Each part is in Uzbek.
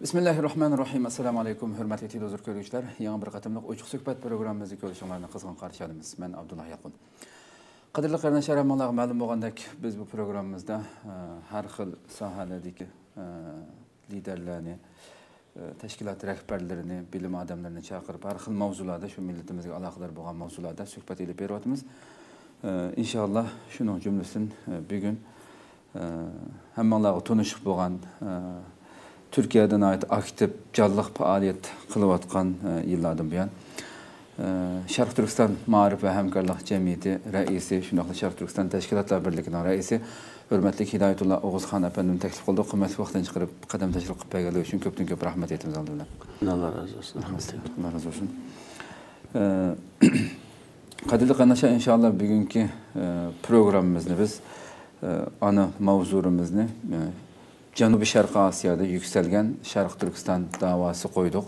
Bismillahirrahmanirrahim. Assalamu alaykum, hurmatli televizor ko'ruvchilar. Yangi bir qatimliq ochiq suhbat programmamizga ko'rishinglarni qizg'in qarshi olamiz. Men Abdullah Yaqin. Qadrli qarindoshlar, hammalarga ma'lum bo'lgandek, biz bu programmamizda har xil sohalardagi liderlarni, tashkilot rahbarlarini, bilim odamlarini chaqirib, har xil mavzularda, shu millatimizga aloqador bo'lgan mavzularda suhbat olib beryapmiz. Inshaalloh shuning jumlasin bugun hammalarga tanishib bo'lgan Türkiye'den ait aktif canlıq faaliyet kılıvatkan yıllardan bu yan. Şarkı Türkistan Marif ve Hemkarlıq Cemiyeti reisi, şundaqla Şarkı Türkistan Teşkilatlar Birliği'nin reisi, hürmetli Hidayetullah Oğuzhan efendim teklif kıldı. Kıymetli vaktin çıkarıp kadem teşrif kıp geldiği için köptün rahmet etimiz aldılar. Allah razı olsun. Allah razı olsun. Kadirli Kandaşa inşallah bugünkü programımızı biz ana mavzurumuzni Janubi Şarkı Asya'da yükselgen Şarkı Türkistan davası koyduk.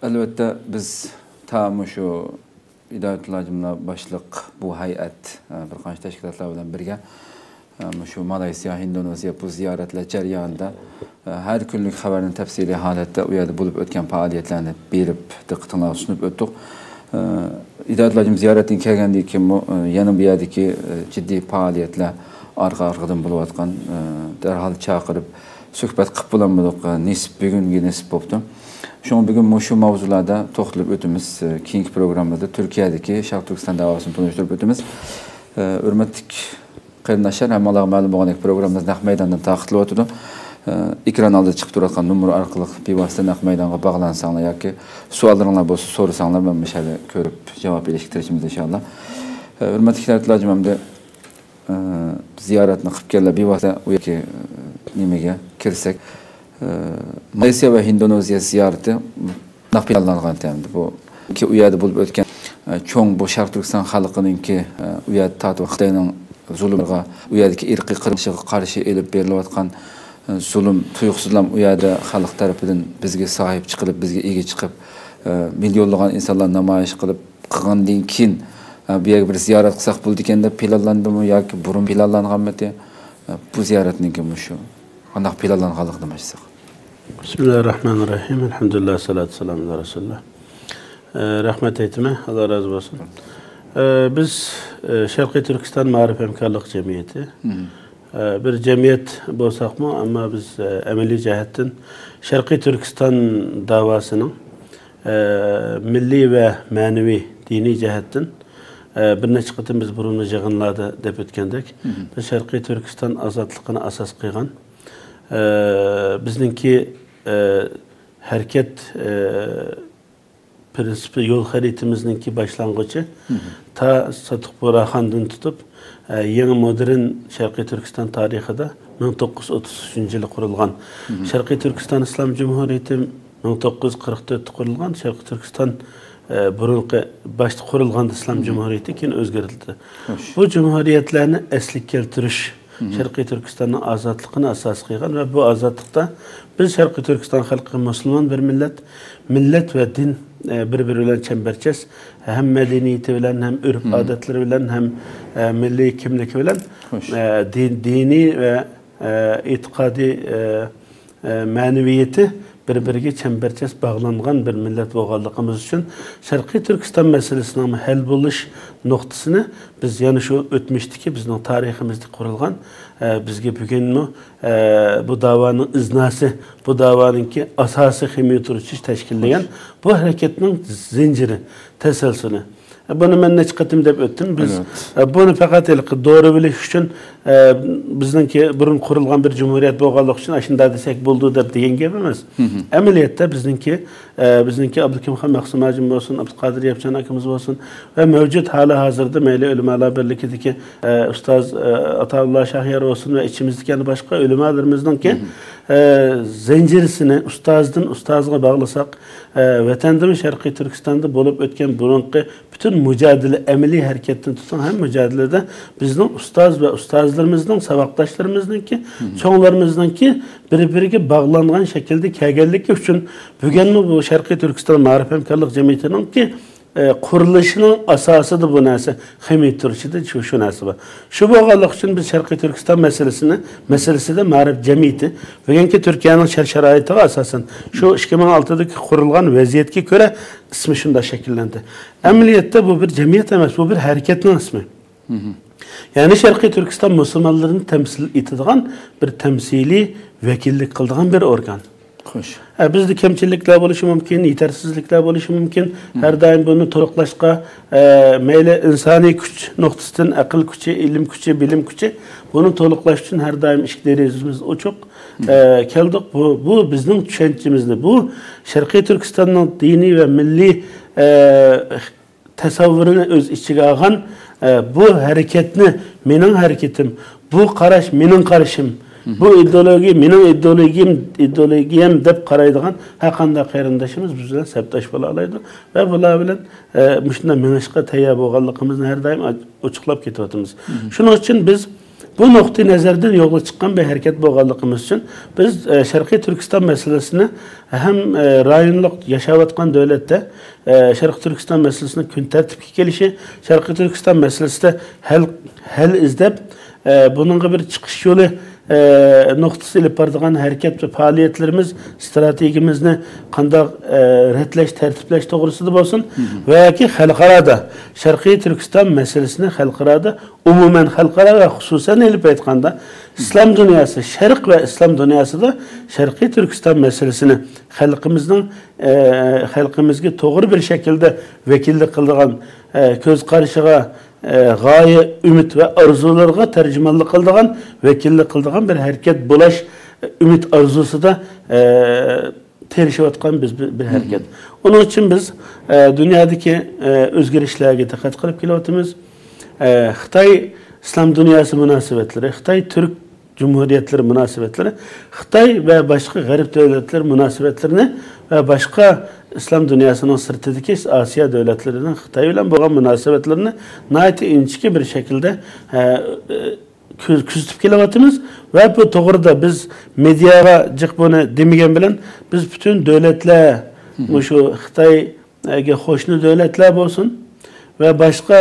Elbette biz tam şu Hidayetullah başlık bu hayat bir qancha teşkilatlar bilan birga şu Malaysiya, Endonezya bu ziyaretler jarayonida her günlük xabarning tafsiliy holatda u yerda bo'lib o'tgan faoliyatlarni berib, diqqatingizga sunib o'tdik. Hidayetullah ziyoratdan kelgandan keyin yana bu yerdagi jiddiy faoliyatlar arka-arkadan buluvatkan derhal çağırıp söhbet qilib bo'lamadik, bugungi nisb bo'ldi. Şunu bugün şu mavzularda to'xtalib o'tamiz. Keyingi programmada Turkiyadagi Şarkı Türkistan davosini tanishtirib o'tamiz. Hurmatli qarindoshlar, hammalarga ma'lum bo'lgandek programmamiz naq maydondan taqdirlab o'tdi. Ekran oldida chiqib turadigan nomer orqali bevosita naq maydonga bog'lansanglar yoki savollaringiz bo'lsa so'rasanglar, men mashali ko'rib javob berishga tirishamiz inshaalloh. Hurmatli qarindoshlar, ziyaretini qilib kelib bevosita u yerga nimaga kirsak, Malaysiya va Endonezya ziyarati planlangan endi. Bu ki u yerda bo'lib o'tgan cho'ng bu Sharq Turkiston xalqininki u yerda tatib Xitoyning zulmiga, u yerdagi irqiy qirg'inchilikka qarshi elib berilayotgan zulm tuyuqsizlam u yerda xalq tarafidan bizga sahib chiqilib, bizga ega chiqib, millionlagan insonlar namoyish qilib qilgandan keyin bu yerga bir ziyorat qilsak bo'ldi ekanda planlandimi yoki burun planlanganmi? Bu ziyoratning shu qanday planlanganligini aytsak. Bismillahirrahmanirrahim. Elhamdülillah, salatu selamu ala Resulullah. Rahmet etme, Allah razı olsun. Biz Şarkı Türkistan Marif Hemkarlıq Cemiyeti bir cemiyet bolsak mı, ama biz emeli cihetten Şarkı Türkistan davasının milli ve manevi dini cihetten bir neçə qıtım biz burunlu yığınlarda dep ötkendek. Biz Şarkı Türkistan azadlığına asas qıyğan. Bizninki hareket prinsipi yol xaritamızninki başlangıcı ta Sadık Buraxan'dan tutup yeni modern Şarkı Türkistan tarixida 1933 yılı kurulgan. Şarkı Türkistan İslam Cumhuriyeti 1944'te kurulgan. Şarkı Türkistan burunqi başta kurulgan İslam Cumhuriyeti keyin o'zgartirildi. Bu cumhuriyetlerini eslik keltirish Şarkı Türkistan'ın azadlığına asas qilgan ve bu azadlıkta biz Şarkı Türkistan halkı Müslüman bir millet ve din bir-biri bilen çemberçes, hem medeniyeti bilen, hem ürf adetleri bilen, hem milli kimlik bilen dini ve itikadi maneviyeti bir-biriga çemberçes bağlanğan bir millet bo'lganligimiz uchun Şarkı Türkistan meselesinin hal bo'lish noktasını biz yani şu o'tmishdagi bizning tariximizda qurilgan bizga bugunmi bu davanın iznasi, bu davanınki asası himiyaturichi tashkillagan bu hareketning zinciri, teselsini. Bunu ben neçə qıtım dep ötdüm. Biz bunu faqat doğru biliş üçün bizninki burun kurulgan bir cumhuriyet bo'lganligi uchun aşında desek bo'ldi deb degan gap emas. Amaliyotda bizninki Abdulkim Xan Maqsum Hacim bo'lsin, Abdulqadir Yapchan akamiz bo'lsin ve mevcut hali hazırda Meyli Ulemalar Birliği'deki Ustaz Ataullah Şahyar olsun ve içimizdeki başka ulemalarimizninki zincirisini ustazga bağlasak vatandimiz Şarkı Türkistan'da bulup ötken burunqi bütün mücadele, emeli hareketten tutan hem mücadelede bizning ustaz ve ustazlarımızın, sabaqdaşlarımızınki, çoğunlarımızınki bir-biriga bağlangan şekilde kelganligi uchun bugunmi bu Şarkı Türkistan Marif Hemkarlıq Cemiyetininki qurilishinin asasıdır bu narsa. Ximiy Türkçe'de şu narsa var. Şu boğanlık için biz Şarkı Türkistan meselesi de ma'rif cemiyeti ve Türkiye'nin şarayetiga asasen şu 2006'daki kurulan vaziyetga göre ismi şunda şekillendi. Emniyette bu bir cemiyet emas, bu bir hareketnin ismi. Yani Şarkı Türkistan Müslümanlarını temsil etadigan bir temsili vekillik kıldıgan bir organ. Xo'sh. Bizde kemçilikler bo'lishi mumkin, yetersizlikler bo'lishi mumkin. Her daim bunu to'liqlashga mayli insoniy kuch nuqtasidan aql kuchi, ilm kuchi, bilim kuchi bunu to'liqlash uchun her daim ishik derazamiz ochiq. Keldik. Bu bizning tushunchamizni, bu Sharqiy Turkistonning diniy va milliy tasavvurini o'z ichiga olgan bu hareketni mening hareketim, bu qarash mening qarashim, bu ideologiya mening ideologiyam deb qaraydigan har qanday qarindoshimiz biz bilan sabtash bo'la oladi va bular bilan shunday minishga tayyor bo'lganligimizni har doim ochiqlab ketyapmiz. Shuning uchun biz bu nuqtai nazardan yo'lga chiqqan bir harakat bo'lganligimiz uchun biz Sharqiy Turkiston masalasini ham rayonlik yashayotgan davlatda Sharqiy Turkiston masalasini kun tartibga kelishi, Sharqiy Turkiston masalasida hal izlab buningga bir chiqish yo'li nuqtasi ilib boradigan harakat va faoliyatlarimiz, strategiyamizni qanday ratlash, tartiblash to'g'risida bo'lsin va yoki xalqaroda Sharqiy Turkiston masalasini xalqaroda umuman xalqaro va xususan ilib aytganda islom dunyosi, sharq va islom dunyosida Sharqiy Turkiston masalasini xalqimizga to'g'ri bir shaklda vakillik qiladigan ko'z qarashiga g'oya, umid va orzularga tarjimonlik qiladigan, vakillik qiladigan bir harakat bo'lish umid orzusida terishayotgan biz bir harakat. Onun uchun biz dunyodagi o'zgarishlarga diqqat qilib kelyapmiz. Xitoy islom dunyosi munosabatlari, Xitoy Türk Cumhuriyetlari munosabatlari, Xitoy va boshqa g'arb davlatlar munosabatlarini va boshqa islom dunyosining sirtidagi Osiyo davlatlarining Xitoy bilan bo'lgan munosabatlarini nihoyatda inchki bir shaklda kuzatib kelyapmiz va bu to'g'rida biz mediaga jiq buni demagan bilan biz butun davlatlar, shu Xitoyga qo'shni davlatlar bo'lsin va boshqa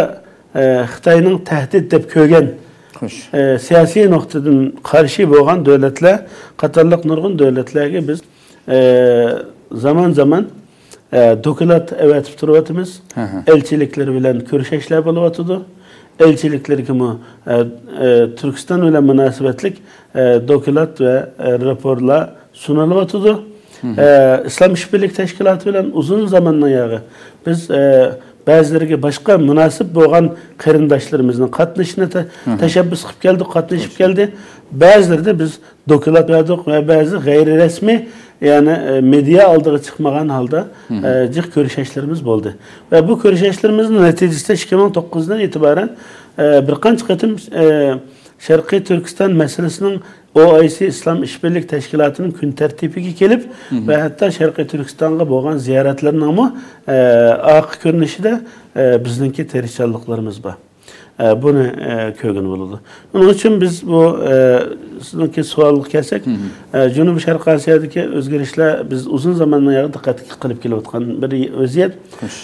Xitoyning tahdid deb ko'rgan siyosiy nuqtadan qarshi bo'lgan davlatlar qatorliq nurg'un davlatlarga biz zaman doklad avatib turyapmiz. Elchiliklar bilan ko'rishishlar bo'lyapti. Elchiliklarga Turkiston bilan munosabatlik doklad va raporlar sunulyapti. İslam İşbirlik Teşkilatı bilan uzun zamandan yağı biz ba'zilariga boshqa munosib bo'lgan qarindoshlarimizni qatnashishini tashabbus qilib keldik, qatnashib keldi. Ba'zilarida biz doklad berdik va ba'zi g'ayri rasmiy, ya'ni media oldiga chiqmagan holda jiq ko'rishishlarimiz bo'ldi. Va bu ko'rishishlarimizning natijasida 2009dan e'tiboran bir qancha qatim Sharqiy Turkiston masalasining OIC İslam İşbirlik Teşkilatı'nın kun tertibiga kelib ve hatta Sharqiy Turkistonga bo'lgan ziyoratlarning oq ko'rinishida bizningki tirishchiliklarimiz bor. Buni ko'rgan bo'ladi. Onun uchun biz bu sizningki savolga kelsak, Janubiy Sharq Osiyodagi o'zgarishlar biz uzun zamondan beri diqqat qilib kelayotgan bir vaziyat.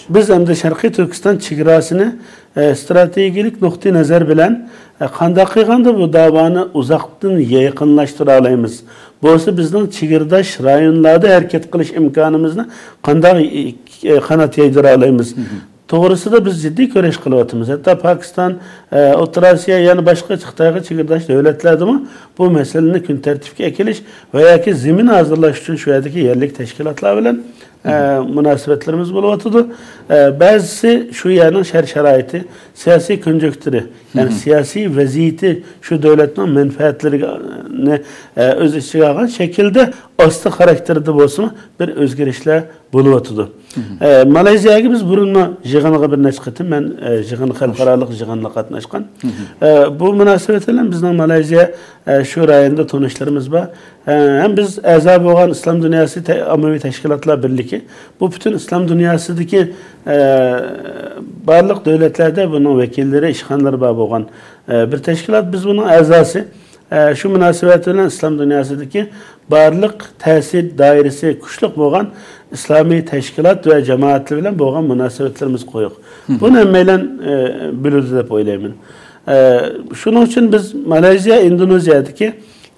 Biz hamda Sharqiy Turkiston chegarasini strategik nuqtai nazar bilan qanday qilganda bu davoni uzoqdan yaqinlashtira olamiz. Bo'lsa bizning chegirdosh rayonlarda harakat qilish imkonimizni qanday qanot yaydira olamiz. To'g'risida biz jiddiy kurash qilyapmiz. Hatto Pokiston, O'rta Osiyo, yana boshqa Xitoyga chegirdosh davlatlardami bu masalani kun tartibga kelish va yoki zamin hozirlash uchun shu yerdagi yerlik tashkilotlar bilan munosabatlarimiz bo'lyapti. Ba'zisi shu yerning sharoiti, siyosiy konjunkturi, ya'ni siyosiy vaziyati shu davlatning manfaatlarini o'z ichiga olgan shaklda osti xarakterida bo'lsa bir o'zgarishlar bo'lyapti. Malayziyaga biz burunma yig'iniga bir necha qatim men yig'in xalqaroliq yig'inga qatnashgan. Bu munosabat bilan bizning Malayziya shu rayonda tanishlarimiz bor. Ham biz a'zo bo'lgan islom dunyosi ommaviy tashkilotlar birligi, bu butun islom dunyosidagi barliq davlatlarda buning vakillari, ishxonalari bor bo'lgan bir tashkilot. Biz buning a'zosi shu munosabat bilan islom dunyosidagi barliq ta'sir doirasi kuchli bo'lgan islomiy tashkilot va jamoatlar bilan bo'lgan munosabatlarimiz qo'yiq. Buni hammaylar biladi deb o'ylayman. Shuning uchun biz Malayziya, Indoneziyadagi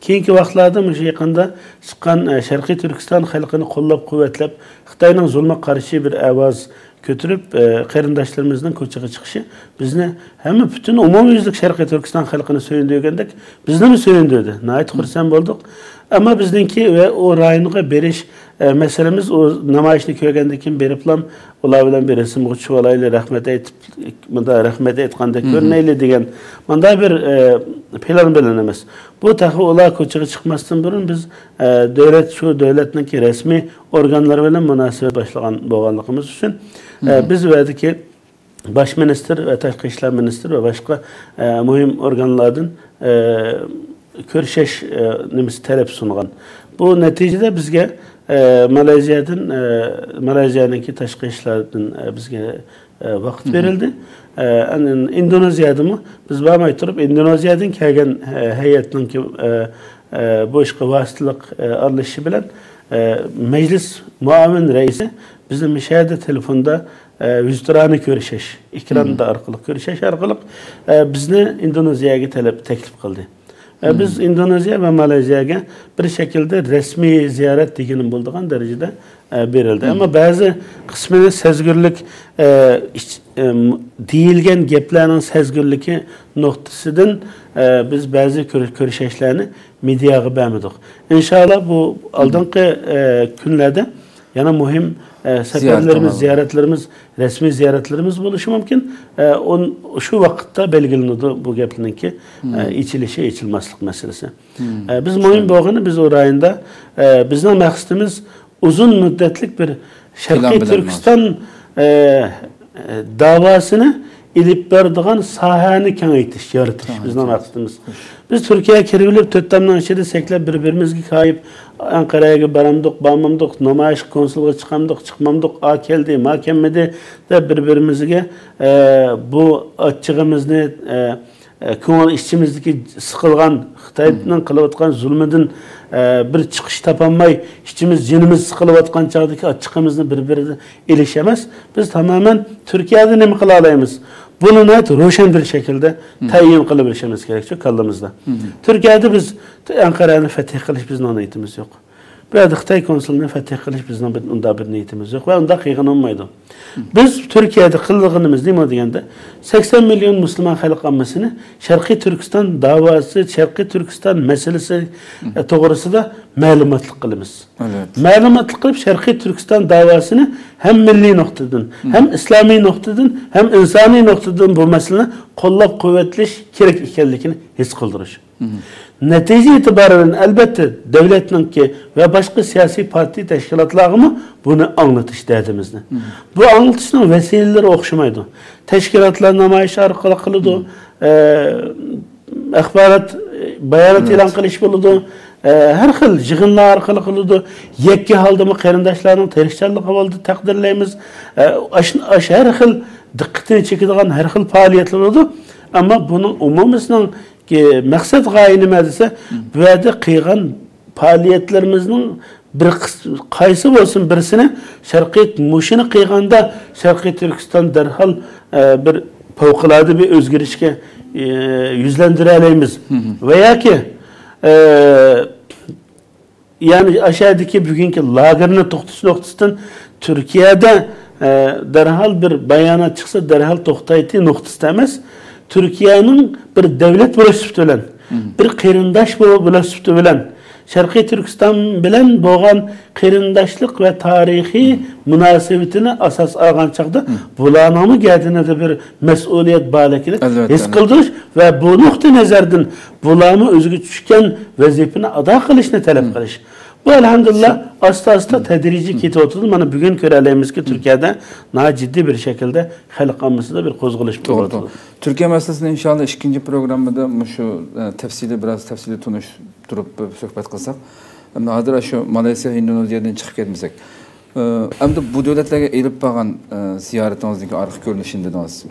keyingi vaqtlarda shu yaqinda chiqqan Sharqiy Turkiston xalqini qo'llab-quvvatlab, Xitoyning zulmga qarshi bir ovoz ko'tarib, qarindoshlarimizning ko'chaga chiqishi bizni hamma butun umumyuzlik Sharqiy Turkiston xalqini so'yindirgandek, bizni ham so'yindirdi. Nihoyat xursand bo'ldik. Ammo bizningki va o rayonga berish masalamiz o namoyishni ko'rgandan keyin beriblam ular bilan bir rasmga tushib olayli, rahmat aytib, bunda rahmat aytgandek ko'rmayli degan bunda bir plan bilan emas. Bu taxi ular ko'chaga chiqmasdan burun biz davlat shu davlatningki rasmiy organlari bilan munosabat boshlagan bo'lganligimiz uchun biz va'daki Bosh minister va Tashqi ishlar ministri va boshqa muhim organlardan ko'rishish nimasi talab sungan. Bu natijada bizga Malayziyaningki tashqi ishlardan bizga vaqt berildi. Indoneziyadami biz bormay turib Indoneziyadan kelgan hay'atningki bu ishga vasitalik aralashishi bilan majlis muavin raisi bizni mishada telefonda yüzturani ko'rishish, ekranda orqali ko'rishish orqali bizni Indoneziyaga taklif qildi. Biz Indoneziya va Malayziyaga bir şekilde resmi ziyorat deganim bo'ladigan darajada berildi. Ammo ba'zi qismini sezgirlik deyilgan gaplarning sezgirligi nuqtasidan biz ba'zi ko'rishishlarni mediaga bermadik. İnşallah bu oldingi kunlarda yana muhim seferlerimiz, ziyaretlerimiz, resmi ziyaretlerimiz bo'lishi mumkin. Şu vaqtda belgilanadi bu gaplarningki ichilishi, ichilmaslik masalasi. Biz muhim bo'lgani biz o rayonda bizning maqsadimiz uzun muddatlik bir Sharqiy Turkiston davosini ilib beradigan sahani kengaytirish, yaratish bizning maqsadimiz. Biz Turkiyaga kirib 4 tamdan ichida seklab bir-birimizga qayib Ankara'ya baramdık, barmamdık, namoyish konsulga chiqamdik, chiqmamdik, a keldi, ma kelmedi de bir-birimizga bu açığımızı ko'ngil ishchimizdagi siqilgan Xitoyning qilayotgan zulmidan bir chiqish topolmay ichimiz jinimiz siqilayotgan chog'dagi ochiqimizni bir-biriga elish emas. Biz tamamen Turkiyada nima qila olamiz? Bunu net ro'shan bir şekilde tayin qilib bilishimiz kerak shu kallamizda. Turkiyada biz Ankara'ni fath qilish bizning niyatimiz yo'q. Bu yerda Xitoy konsulini fath qilish bizning unda bir niyatimiz yo'q va unda qiyin olmaydi. Biz Turkiyada qilganimiz nima deganda 80 milyon Müslüman xalq ammasini Sharqiy Turkiston davosi, Sharqiy Turkiston masalasi to'g'risida ma'lumotli qilamiz. Ma'lumotli qilib Sharqiy Turkiston davosini hem milliy nuqtadan, hem islomiy nuqtadan, hem insoniy nuqtadan bu masalani qo'llab-quvvatlash kerak ekanligini his qildirish. Natija itibariyle elbette devletinki ve başka siyasi parti teşkilatları mı bunu anlatış derdimizde. Bu anlatışın vesileleri okşamaydı. Teşkilatlar namoyish orqali qiladi, axborot bayonot e'lon qilish bo'ladi, har xil yig'inlar orqali qiladi. Yakka holdami qarindoshlarning tirikchanligi bo'ldi taqdirlaymiz. Har xil diqqatini chekadigan har xil faoliyatlar bo'ladi. Ammo buning umumimizning maqsad g'oya nima desa, bu yerda qilgan faoliyatlarimizning bir qaysi bo'lsin birisini Sharqiy mushini qilganda Sharqiy Turkiston darhol bir favqulodda bir o'zgarishga yuzlantira olamiz. Va yoki yani aşağıdaki bugungi lagerni to'xtatish nuqtasidan Turkiyada darhol bir bayonot chiqsa darhol to'xtaydi nuqtasida emas. Türkiye'nin bir devlet burası bilen, bir qarindosh burası bilen, Sharqiy Turkiston bilen bo'lgan qarindoshlik ve tarixiy munosabatini asos olgan chaqda bularning gadinida bir mas'uliyat borligini his qildirish va bu nuqta nazardan bularni o'ziga tushgan vazifani ado qilishni talab qilish. Bu elhamdülillah asta tedrici ketotudu. Mana bugün görelimizki Türkiye'de daha ciddi bir şekilde halk ammasında bir kozguluş oldu. Türkiye meselesinde inşallah ikinci programda şu biraz tefsili tunuşturup sohbet kılsak. Hazır şu Malezya, Endonezya'dan çıkıp ketmesek. Hem de bu devletlerge eğilip bağlan ziyaretinizdeki arka görünüşünde dediniz.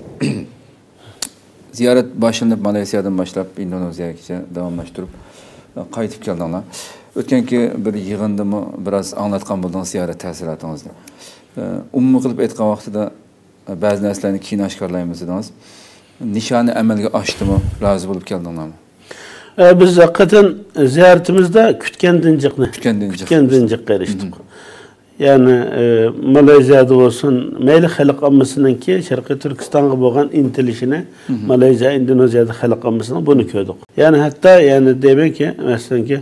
Ziyaret başlanıp Malezya'dan başlayıp Endonezya'ya devamlaştırıp qaytib keldinglar. O'tganki bir yig'indimi biroz anglatgan bo'ldingiz ziyorat ta'sirotingizni. Umumiy qilib aytgan vaqtida ba'zi narsalarni keyin oshkorlaymiz dedingiz. Nishoni amalga oshdimi? Rozi bo'lib keldinglarmi? Biz haqiqatan ziyoratimizda kutgandan jiqqa erishdik. Yani Malayziyada olsun, meyli xalq ommasiningki Sharqiy Turkistonga bo'lgan intilishini Malayziya, Indoneziyada xalq ommasining buni ko'rdik. Yani hatta yani demakki, masalanki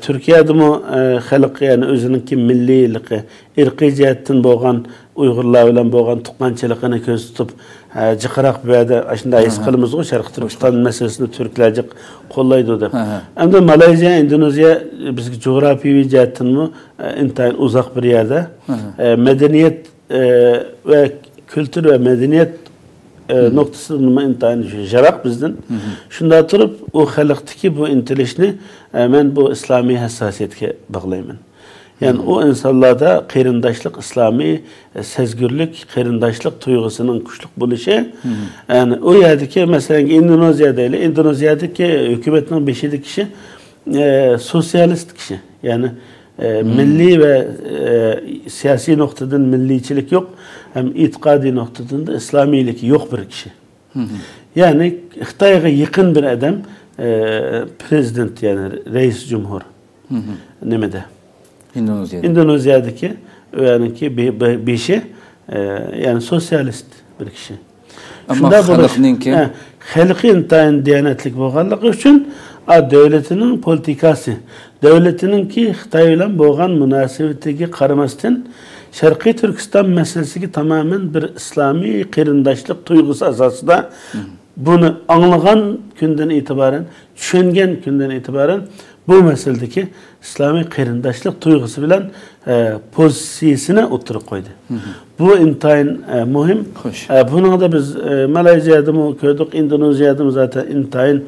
Türkiye'dimi xalq yani o'zininki milliyligi, irqiy jihatdan bo'lgan Uyg'urlar bilan bo'lgan tuqqanchiligini ko'z tutib, jiqroq bu yerda shunday his qilamiz ku Sharqiy Turkiston masalasini turklarcha qo'llaydi deb. Endi Malayziya, Indoneziya bizga jo'g'rafiy jihatdanmi intayin uzoq bir yerda madaniyat ve kültür ve medeniyet noktasında intayin jiroq bizdan. Shunda turib u xalqdagi bu intilishni men bu islomiy hassasiyatga bog'layman. Yani o insanlarda qarindoshlik, islomiy sezgirlik, qarindoshlik tuyg'usining kuchli bo'lishi, yani o yerdagi masalan Indoneziyadagi hukumatning 5 kishi sosyalist kishi, yani milliy ve siyosiy nuqtadan milliychilik yo'q, hem e'tiqodiy nuqtadan da islomiylik yo'q bir kishi. Yani Xitoyga yaqin bir adam prezident, yani reis cumhur. Nimada? Indoneziyadaki yani ki bir şey yani sosyalist bir kişi. Ama xalqninki xalqi intayin diyanetlik bo'lganligi uchun devletinin politikası, devletininki Xitoy bilan bo'lgan munosabatiga qaramasdan Sharqiy Turkiston masalasiga tamamen bir islomiy qarindoshlik tuyg'usi asosida bunu anlagan günden itibaren, düşüngen günden itibaren bu meseledeki İslami qarindoshlik tuyg'usi bilan pozitsiyasini o'tirib qo'ydi. Bu intayin muhim. Bunu da biz Malayziyada mı gördük, Indoneziyada mı zaten intayin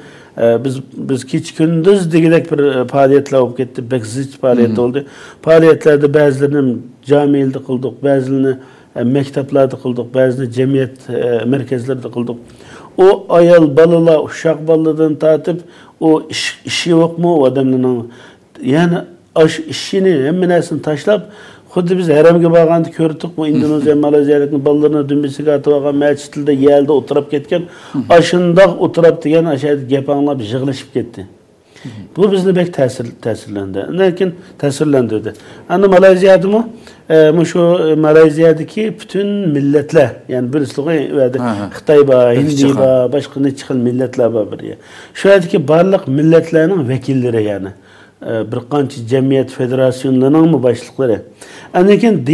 biz keç gündüz degidek bir faaliyetler olup gitti, bekziz faaliyet oldu. Faaliyetlerde bazılarını camilerde kıldık, bazılarını mekteplarda kıldık, bazılarını cemiyet merkezlerde kıldık. O ayal balılar, uşak balıdan tatip o işi yok mu o adamların? Yani işini hemmenesini taşlap, xuddi biz haramga borganda ko'rdik bu Indoneziya, Malayziyalikning bolalarni dumbisiga atib olgan masjidda yerda o'tirib ketgan, ashundoq o'tirib degan ashadi gap anglab yig'ilishib ketdi. Bu bizni bek ta'sirlandirdi. Ana Malayziyadami şu Malayziyadagi bütün milletler, yani birislig'i Xitoy bor, Hindi bor, boshqa necha xil milletlar bor bir yer. Shu yerdagi barliq milletlarning vakillari, yani bir qancha jamiyat federasyonlarining boshliqlari. Anakin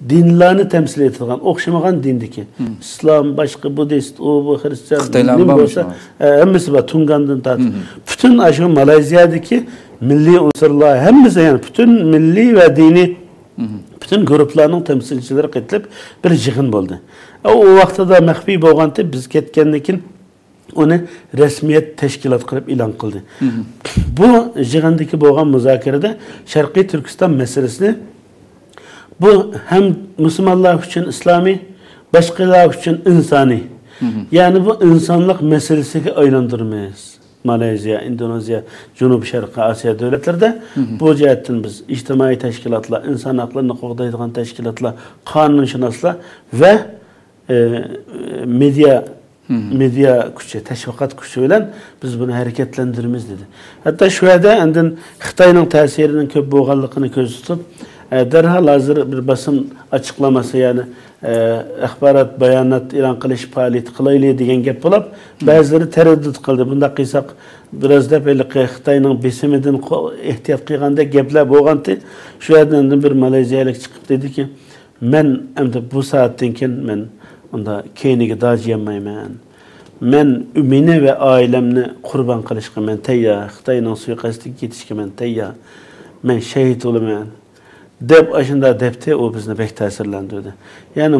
dinlarni temsil etadigan, o'xshamagan dindiki. İslam, boshqa Budist, bu Hristiyan, nima bo'lsa, hammasi bor, Tungandan tortib. Bütün şu Malayziyadagi milliy unsurlar, hammasi, yani bütün milliy ve dini bütün gruplarning temsilchilari qaytilib bir yig'in bo'ldi. O vaqtda maxfiy bo'lganda biz ketgandan keyin onu resmiyet teşkilat qilib e'lon qildi. Bu yig'indagi bo'lgan muzokarada Sharqiy Turkiston meselesini bu hem Müslümanlar için İslami, başkalar için insani. Yani bu insanlık meselesiga aylandırmayız. Malezya, Endonezya, Cunub Şarkı Asya devletlerde bu cihetten biz ictimai teşkilatlar, insan haklarını qo'g'daydigan teşkilatlar, kanunshunoslar ve medya kuchi, teşviqat kuchi bilan biz bunu hareketlendirimiz dedi. Hatta şu yerda endin Xitoyning ta'sirining ko'p bo'lganligini ko'z tutib, derhal hazır bir basın açıklaması, yani axborot bayonot e'lon qilish faoliyati qilaylik degan gap bo'lib, ba'zilari taraddud qildi. Bunda qilsak biraz da Xitoyning besimidan ehtiyot qilganda gaplar bo'lgandi. Shu yerdan bir malayziyalik chiqib dediki, men endi bu soatdan keyin men unda keyiniga dojiyolmayman. Men meni ve ailemni qurban qilishga men tayyor. Xitoyning suiqasdiga ketishga men tayyor. Men shahid bo'laman deb aşında depte o bizni bek ta'sirlandirdi. Yani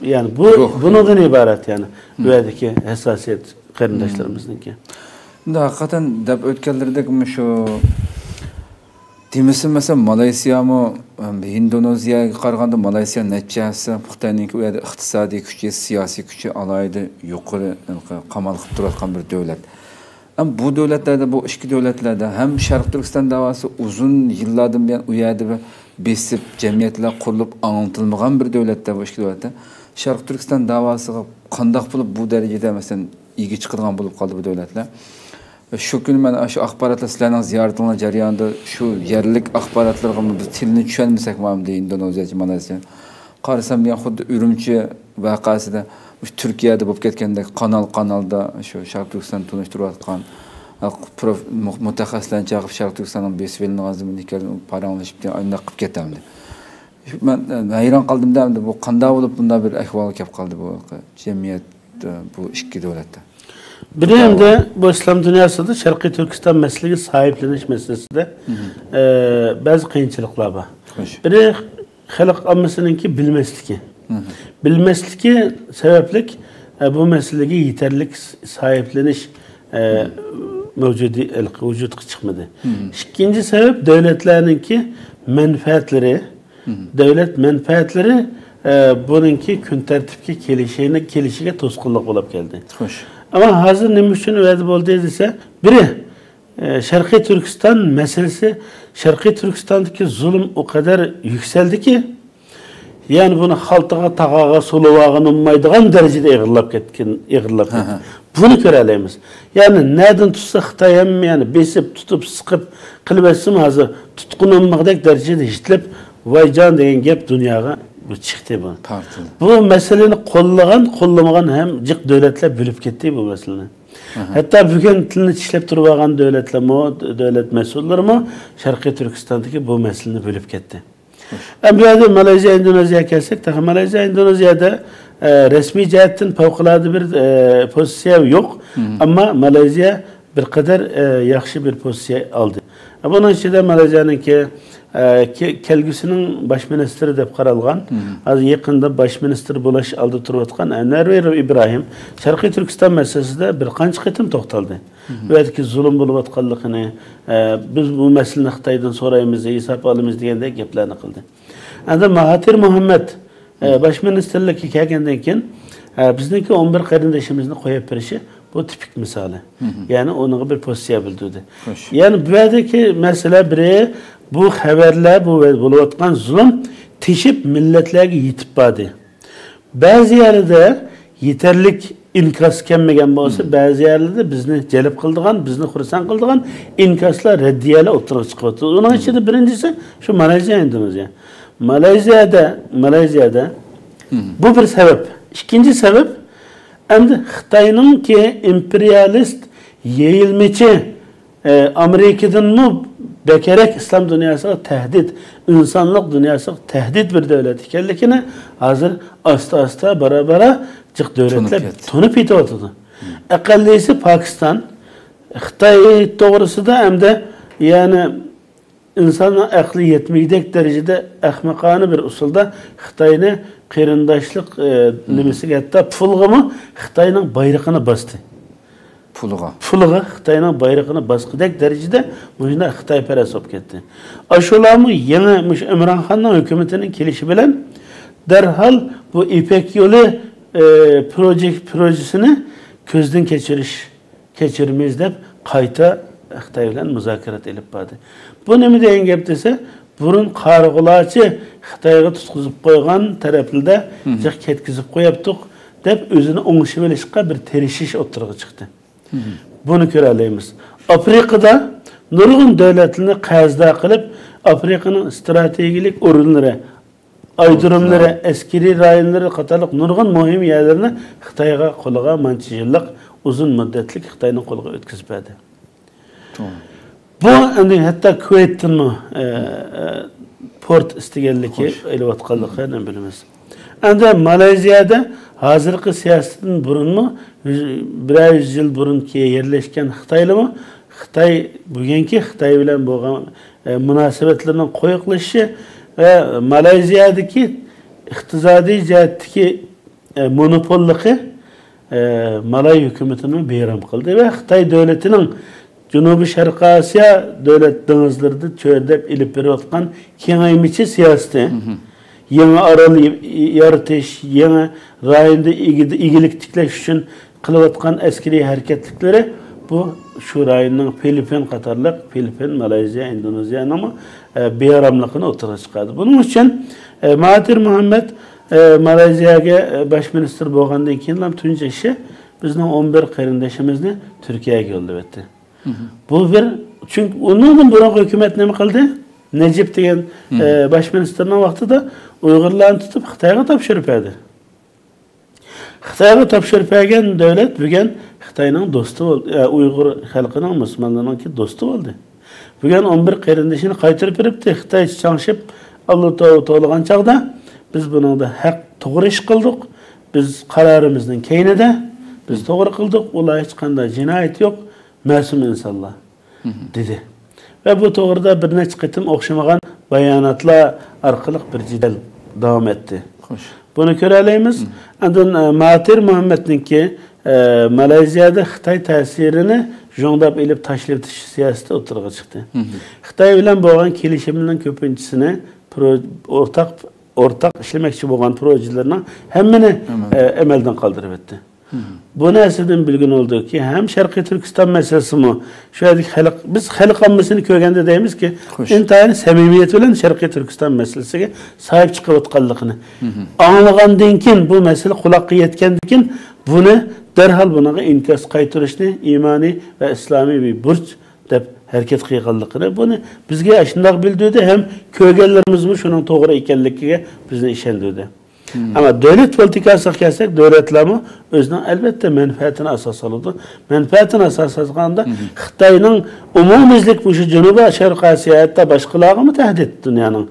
yani bundan ibaret, yani bu yerdeki hassasiyet qarindoshlarimizniki. Bunda hakikaten deb o'tganlardek şu demisin mesela Malaysiyami, Indoneziyaga qaraganda Malaysiya natijasi Xitoyninki u yerda iqtisodiy kuchi, siyosiy kuchi alayida yuqori qamal qilib turadigan bir davlat. Ama bu devletlerde, bu iki devletlerde hem Şarkı Türkistan davası uzun yıllardan beri u yerda besip cemiyetler kurulup anlatılmagan bir devlette, bu iki devlette. Şarkı Türkistan davası qandaq bulup bu derecede mesela ilgi çıkırgan bulup kaldı bu devletler. Şu gün ben şu axbaratlar sizlerden ziyaretine jarayonida şu yerlik axbaratlarga biz tilini tushunmasak mı diye Indoneziya, Malayziya. Qarasam men xuddi Urumchi vaqasida Türkiye'de bo'lib ketganda kanalda şu Şarkı Türkistan tunishtirayotgan mutaxassislarni chaqirib Şarkı Türkistanning besvelini azimliklarni paranglashib ayna qilib ketamdi. Ben hayran qaldim da bu qanday bo'lib bunda bir ahvol kelib qoldi bu jamiyat bu iki devletde. Biriyim de bu İslam dünyasında Şarkı Türkistan meselesi sahipleniş meselesinde bazı kıyınçılıklar var. Biri halk ammasınınki bilmesliki. Bilmesliki sebeplik bu meseleye yeterlik sahipleniş vücut çıkmadı. İkinci sebep devletlerinki menfaatleri, devlet menfaatleri bununki gün tertipki gelişine toskunluk olup geldi. Hoş. Ama hazır ne için öyle oldu ise biri Şarkı Türkistan meselesi Şarkı Türkistan'daki zulüm o kadar yükseldi ki yani bunu haltağa tağağa soluvağın ummaydıgan derecede eğirlap eğirlap. Bunu görelim. Yani nereden tutsa Xitay'ım yani besip tutup sıkıp kılbesim hazır tutkun olmakdaki derecede işitlip vay can degen gep dünyaya bu çıktı bu. Bu meseleyi kollamagan hem cık devletler bölüp gitti bu meseleyi. Hatta bugün tilini işlep durmagan devletler mi, devlet mesulları mı Şarkı Türkistan'daki bu meseleyi bölüp gitti. Ama Malezya, Endonezya kelsek, Malezya, Endonezya'da resmi cihetten fevkalade bir pozisyon yok. Ama Malezya bir kadar yaxşı bir pozisyon aldı. Bunun için de Malezya'nın ki kelgüsünün başministeri de qaralgan. Az yakında başminister bulaş aldı turvatkan Enver İbrahim Şarkı Türkistan meselesinde bir qancha qitim to'xtaldi. Ve ki zulüm bulup atqanligini biz bu meseleni Xitoydan so'raymiz, hesap alamiz deganda gaplarni qildi. Endi Mahathir Muhammad başministerlikka kelgandan keyin bizniki 11 qarindoshimizni qo'yib berishi bu tipik misali. Yani onun bir pozisyon bildirdi. Yani bu yerdeki mesele biri bu haberler, bu buluvatkan zulüm teşip milletlerine yetip badi. Bazı yerlerde yeterlik inkas kelmegen olsa, bazı yerlerde bizni celip kıldıgan, bizni xursand kıldıgan inkaslar reddiyeler oturup çıkıyordu. Onun için de birincisi şu Malezya, Endonezya. Malezya'da bu bir sebep. İkinci sebep endi Xitayning ki imperialist yayılmacı Amerika'dan mı bekerek İslam dünyasına tehdit, insanlık dünyasına tehdit bir devlet ikenlikini hazır asta bara cık devletler tonup yetiyordu. Akallisi Pakistan, Xitay doğrusu da hem de yani insanın aklı yetmeyecek derecede ahmakane bir usulda Xitay'ını kırındaşlık nimesi hatta pulğımı Xitay'ın bayrağını bastı. Pulğa Xitay'ın bayrağını baskıdak derecede mujda Xitay peres olup gitti. Aşulamı yeni İmran Xan'ın hükümetinin gelişi bilen derhal bu İpek Yolu projesini közden geçirmeyiz deyip kayta Xitay bilen müzakerat edip bardı. Bu nemi deyen gap dese burun qarğılaçı Xitayga tutquzib qo'ygan taraflarda jiq ketkizib qo'yaptiq deb o'zini o'ngishib olishga bir terishish o'tirg'i chiqdi. Buni ko'ralaymiz. Afrikada nurg'un davlatlarni qarzda qilib, Afrikaning strategik o'rinlari, aydirimlari, askeriy rayonlari qatorliq nurg'un muhim yerlarni Xitoyga qo'liga mancha yillik uzun muddatlik Xitoyning qo'liga o'tkazib berdi. Bu endi hatta Kuveyt'in port isteganligi elayotganligini bilamiz. Endi Malezya'da hozirgi siyosatin burunmi 100 yil burunki yerleşken Xitoylimi Xitoy bugungi Xitoy bilan bo'lgan munosabatlarning qo'yiqlashishi va Malezya'dagi iqtisodiy jihatdagi monopolligi Malay hukumatini bayram qildi va Xitoy davlatining Janubi Sharq Asiya devlet denizlerinde çördep ilip beriyotgan kengaymiçi siyaseti, yeni aral yaratış, yeni rayonda igilik tikleş için kılıvatkan askeri hareketlikleri bu şu rayonun Filipin Katarlık, Filipin, Malezya, Endonezya ama beyaramlıkını ortaya çıkardı. Bunun için Mahathir Muhammed Malezya'ya başminister bolgandan keyin tunç işi bizning 11 qarindoshimizni Turkiyaga yo'llab etdi. Bu bir çünkü ondan burun hükümet nima qildi? Necip degan başministerning vaqtida Uyg'urlarni tutib Xitoyga topshirib berdi. Xitoyga topshirib bergan davlat bugun Xitoyning do'sti bo'ldi. Uyg'ur xalqining, musulmonlarning do'sti bo'ldi. Bugun 11 qarindoshini qaytarib beribdi. Xitoy chanshib Alloh to'g'rilagan chaqda biz buningda haq to'g'ri ish qildik. Biz qararimizning keynida biz to'g'ri qildik. Ular hech qanday jinoyat yo'q, ma'sum insonlar dedi. Ve bu to'g'rida bir necha qitim o'xshamagan bayonotlar orqali bir jidal davom etdi. Xo'sh. Buni ko'ralaymiz. Andan Mahathir Muhammadninki Malezya'da Xitoy ta'sirini jo'ndab ilib tashlab o'tish siyosati o'tirg'a chiqdi. Xitoy bilan bo'lgan kelishimning ko'pinchisini o'rtaq ishlamoqchi bo'lgan proyektlarning hammani amaldan qoldirib o'tdi. Bu narsadan bilgin oldu ki hem Şarkı Türkistan meselesi mi? Şöyle biz halk ammasını ko'rganda deymiz ki intayini samimiyet bilan Şarkı Türkistan meselesiga sahip chiqayotganligini anlagandan keyin bu mesele quloqqa yetgandan keyin buni darhol bunaqa inkas qaytarishni imoniy va islomiy bir burch deb harakat qilganligini buni bizga shundoq bildirdi ham ko'rganlarimiz bu shuning to'g'ri ekanligiga bizni ishondirdi. Ama devlet politikasına kelsak, devletlerimi özünün elbette menfaatine asas alırdı. Menfaatine asas alganda Xitoyning umumizlik bu şu Janubi Sharq Asiyada başkalarına mı tehdit dünyanın?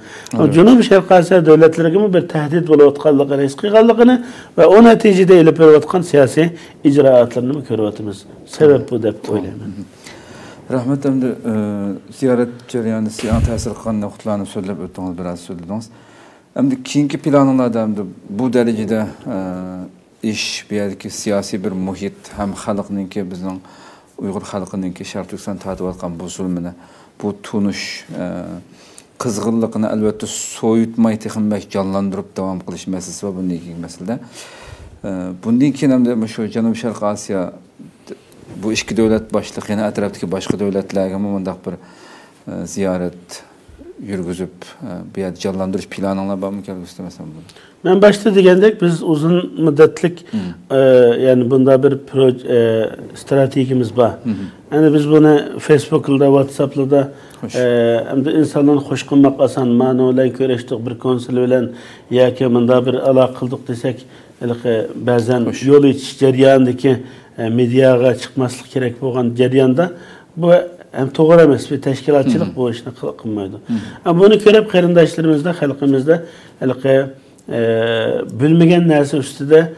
Janubi Sharq Asiya devletlerine mi bir tehdit bo'layotganligini his qilganligini ve o neticede ilib berayotgan siyasi icraatlarını mı ko'ryapmiz? Sebep bu deb o'ylayman. Rahmat, endi ziyorat jarayonida sizga ta'sir qilgan nuqtalarni so'zlab o'tdingiz, biroz so'zladingiz. Endi keyingi planlarda bu derecede iş bir yerdeki siyasi bir muhit hem xalqninki bizning Uyg'ur xalqininki Sharq Turkiston tatib atgan bu zulmini, bu tunush qizg'inligini albatta so'yitmay texnik jonlantirib davom qilish masalasi va bunday masalada. Bundan keyin ham shu Janubiy Sharq Osiyo bu ikki davlat boshliq yana atrofdagi boshqa davlatlarga bunday bir ziyorat yürgüzüp bir yer canlandırış planına bağımlı gelgistemesem bunu. Ben başta degandek biz uzun müddetlik yani bunda bir stratejimiz var. Yani biz bunu Facebook'da, WhatsApp'da hem de insanların hoş kılmak asan manolayı görüştük bir konsul bilen ya ki bunda bir ala kıldık desek bazen yol iç jarayandaki medyaya çıkmaslık gerek olan jarayanda bu hem to'g'ri emas bir teşkilatçılık bu işni qilmaydi. Ama bunu ko'rib qarindoshlarımızda, xalqimizda bilmagan narsa ustida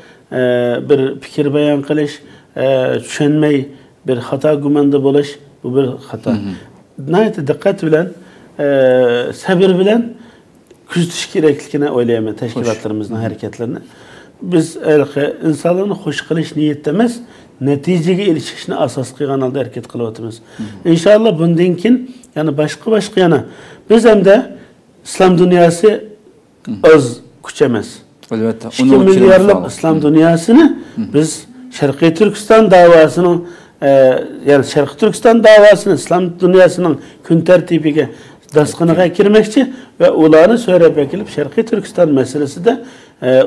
bir fikir bayon qilish, tushunmay bir xato gumanda bo'lish bu bir xato. Nayt diqqat bilan, sabr bilan kuzatish kerakligini o'ylayman tashkilotlarimizning harakatlarini. Biz insonlarni xush qilish niyatda emas, neticeye erişishni asas qilgan holda harakat qilyapmiz. İnşallah bundan keyin yani başka yana biz hem de İslam dünyası az kuch emas. Albatta 2 milyarlık İslam dünyasını biz Sharqiy Turkiston davasının yani Sharqiy Turkiston davasını İslam dünyasının kun tartibiga dasqiniga kirmoqchi ve ularni so'rab kelib Sharqiy Turkiston meselesida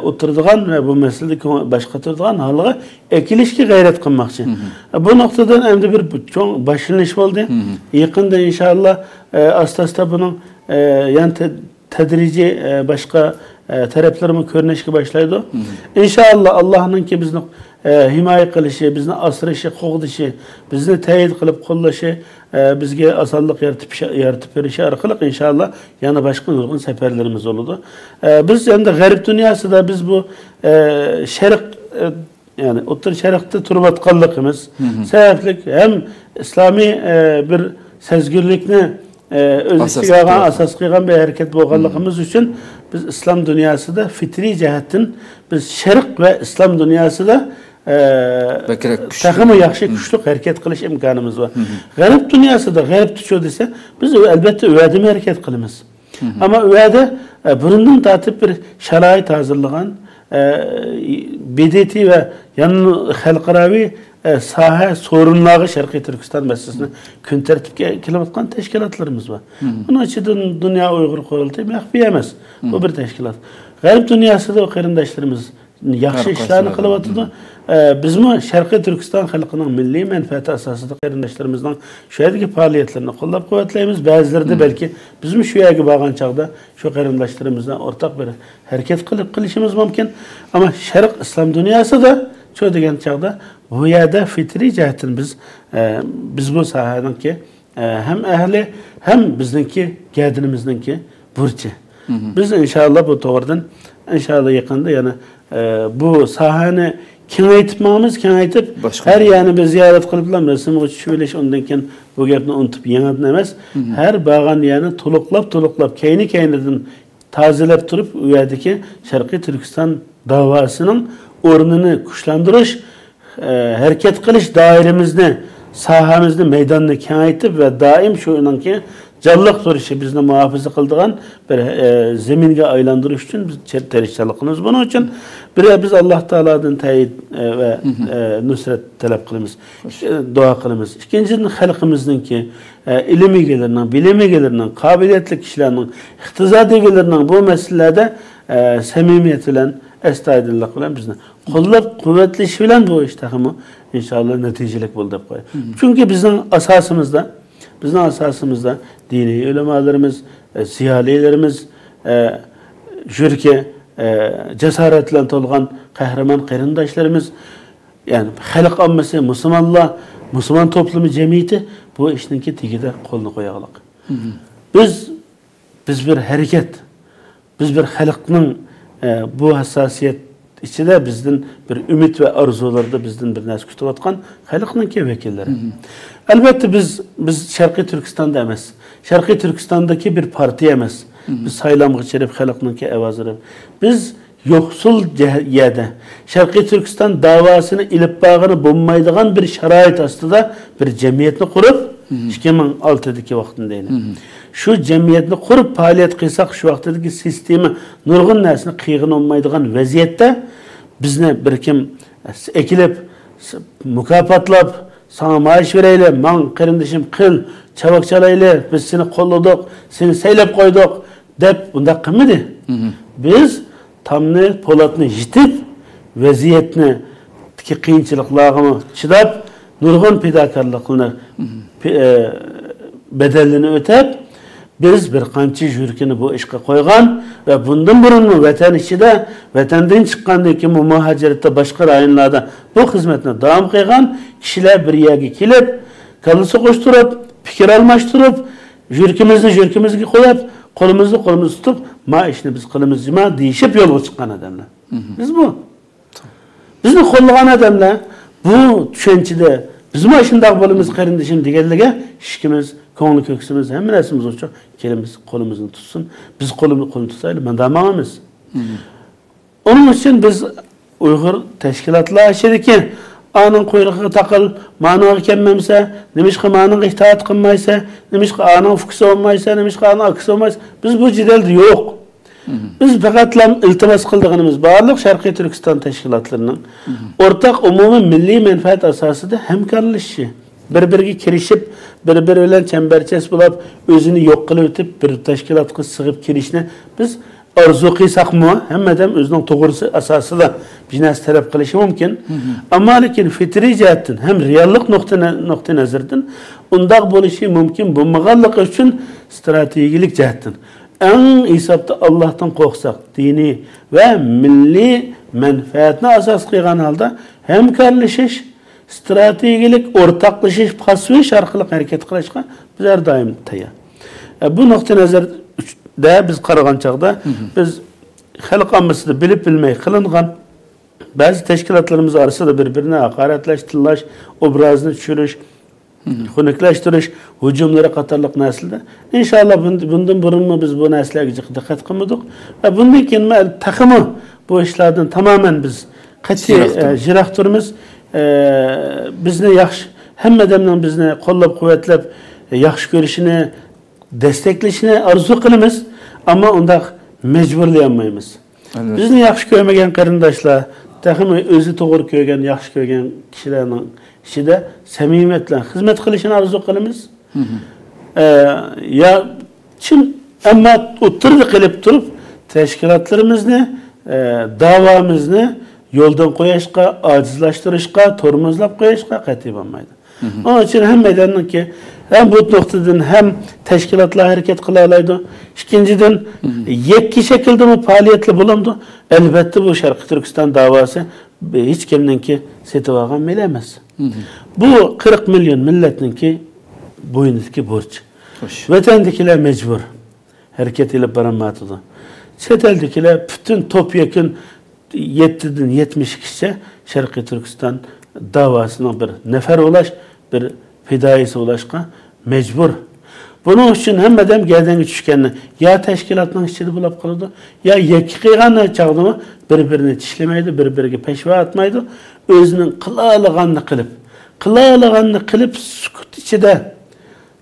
o'tiradigan ve bu meselede başka turadigan holga ekilishga g'ayrat qilmoqchi. Bu noktadan endi bir cho'ng boshlanish bo'ldi. Yaqinda inshaalloh asta bunun yani tedrici başka taraflarımı ko'rinishga boshlaydi. İnşallah Allah'ın ki bizni himoya qilishi, bizni asrashi, qo'g'dishi, bizni tayid qilib qo'llashi, bizga osonlik yaratib berishi orqali inshaalloh yana boshqa nurg'un safarlarimiz bo'ladi. Biz endi g'arb dunyosida biz bu sharq yani o'rta sharqda turayotganligimiz sababli hem islomiy bir sezgirlikni öz istiga olgan, asas qilgan bir harakat bo'lganligimiz uchun biz islom dunyosida fitriy jihatdan biz sharq va islom dunyosida takımı yaxshi kuchli harakat qilish imkonimiz var. G'arb dunyosida g'arb tushdi desa biz albatta uyada harakat qilamiz. Ama uyada burundan tatib bir sharoit hozirlagan BDT ve yanı halkaravi saha sorunları Şarkı Türkistan meselesini gün tertipke kilometran teşkilatlarımız var. Bunun için Dünya Uygur Kurultayı mehbi emez. Bu bir teşkilat. Garip dünyası da o karındaşlarımız yaxşı işlerini kılıvatıdı. Bizim Şarkı Türkistan halkının milli menfaati asasında karındaşlarımızdan şu yerdeki faaliyetlerini kollab kuvvetleyimiz. Bazıları da belki bizim şu yergi bağın çağda şu karındaşlarımızdan ortak bir hareket kılışımız mümkün. Ama Şark İslam dünyası da çoğu degen çağda bu yerde fitri cihetin biz bu sahadan ki hem ehli hem bizdenki gedinimizdeki burcu. Biz inşallah bu doğrudan inşallah yakında yani bu sahanı kengaytip her yani bir ziyaret kılıplam resim uçuşuyleş ondanken bu gapni unutup yanadın emez. Her bağın yani tuluklap keyninden tazelep durup u yerdeki Şarkı Türkistan davasının ornunu kuşlandırış, hareket kılış dairemizni, sahamızı, meydanını kengaytip ve daim şu inanki canlılık duruşu bizne muhafaza kıldığan bir zeminge aylandırış için biz terişçalıkımız. Bunun için bir biz Allah Teala'dan teyit ve nusret talep kılımız, dua kılımız. İkincisi halkımızın ki ilim egelerinden, bilim egelerinden, kabiliyetli kişilerinin, ihtizat egelerinden bu meselelerde samimiyet bilen, estağfirullah bilen bizne kollab kuvvetli bilen bu iştahımı inşallah neticelik buldu. Çünkü bizim asasımızda dini ulemalarımız, siyalilerimiz, jürke cesaretle tolgan kahraman karındaşlarımız, yani halk ammasi, Müslüman toplumu cemiyeti bu işinki tigide kolunu koyalım. Biz bir hareket, biz bir halkın bu hassasiyet içinde bizden bir ümit ve arzularda bizden bir nas kütüp atkan halkının ki vekilleri. Elbette biz Şarkı Türkistan'da emez. Şarkı Türkistan'daki bir parti emez. Biz saylam geçirip halkının ki evazırı. Biz yoksul yerde Şarkı Türkistan davasını ilip bağını bulmaydıgan bir şerait aslında bir cemiyetini kurup 2006'daki vaktindeydi. Şu cemiyetini kurup faaliyet kıysak şu vaktideki sistemi nurgun nesini kıyığın olmaydıgan vaziyette bizne bir kim ekilip mükafatlap sana maaş vereyle, man kardeşim kıl, çabuk çalayla, biz seni kolladık, seni seylep koyduk dep bunda kımıdı. Biz tamını, polatını jitip, vaziyetini, ki kıyınçılıklarını çıdap, nurgun pidakarlıkını bedelini ötep, biz bir qancha jürkini bu işe koygan ve bundan burun vatan içinde, vatandan çıkkandaki muhaciratda başka rayonlarda bu hizmetine devam kıygan kişiler bir yerge kelip, kalısı koşturup, fikir almaştırıp, jürkimizni koyup, kolumuzu tutup, ma işini biz kılımız cima deyişip yolga çıkan adamlar. Biz bu. Bizni kollagan adamlar bu düşüncede bizim aşındaki bolumuz kardeşim digellige işkimiz ko'ngli ko'ksimiz hamma narsamiz uchun kelimiz qo'limizni tutsin. Biz qo'lini tutaylik, men damoqamiz. Onun için biz Uyg'ur tashkilotlar ichidagi aning quyrug'iga taqil, ma'noga kelmamsa, nimishqa ma'noga itoat qilmaysa, nimishqa aning fuksi olmaysa, nimishqa aning aksi olmaysa, biz bu jidalda yo'q. Biz faqat iltimos qilganimiz barliq Sharqiy Turkiston tashkilotlarining o'rtaq umumiy milliy manfaat asosida hamkorlashishi. Bir-biriga kirishib, bir-biri bilan chambarchas bo'lib, o'zini yo'q qilib o'tib, bir tashkilotga sig'ib kirishni biz orzu qilsaqmi, hammadan o'zining to'g'risi asosida bir narsa talab qilishi mumkin. Ammo lekin fitriy jihatdan ham reallik nuqtai nazardan undaq bo'lishi mumkin bo'lmaganligi uchun strategik jihatdan eng hisobda Allohdan qo'rqsak, diniy va milliy manfaatni asos qilgan holda hamkorlashish, strategik o'rtaqlashish pasvish orqali harakat qilishga biz har doim tayyor. Bu nuqtai nazarda biz qaragan chaqda biz xalq ommasida bilib bilmay qilingan ba'zi tashkilotlarimiz orasida bir-birini haqoratlash, tillash, obrazni tushirish, xunuklashtirish, hujumlari qatorliq narsalar. Inshaalloh bundan burunmi biz bu narsalarga diqqat qilmadik va bundan keyin taqimi bu ishlardan tamoman biz qat'iy jiroq turamiz. Bizni yaxshi hamma odamning bizni qo'llab-quvvatlab yaxshi ko'rishini, desteklashini orzu qilamiz, ammo unda majburlayolmaymiz. Bizni yaxshi ko'rmagan qarindoshlar, taxmi o'zi to'g'ri ko'rgan, yaxshi ko'rgan kishilarning ichida samimiyat bilan xizmat qilishini orzu qilamiz. Ya kim ammo o'tirdi qilib turib tashkilotlarimizni, da'vomizni yo'ldan qo'yishga, ojizlashtirishga, tormozlab qo'yishga qat'iy bo'lmaydi. Onun için hem meydanınki hem bu noktadan hem teşkilatla hareket kılalaydı. İkinciden yekki şekilde mi faaliyetli bulamdı. Elbette bu Şarkı Türkistan davası hiç kimninki setivağın bilemez. Bu 40 milyon milletinki boyundaki borç. Vatandakiler mecbur. Hareket ile baranmatıdı. Çeteldekiler bütün topyekun 7'den 70 kişi Şarkı Türkistan davasına bir nefer ulaş, bir fidayisi ulaşka mecbur. Bunun için hem adam gelden düşkenini ya teşkilatın içinde bulup kalırdı, ya yeki kıyğanla çağdı mı birbirini tişlemeydi, birbirine peşve atmaydı. Özünün kılağılığını kılıp sükut içinde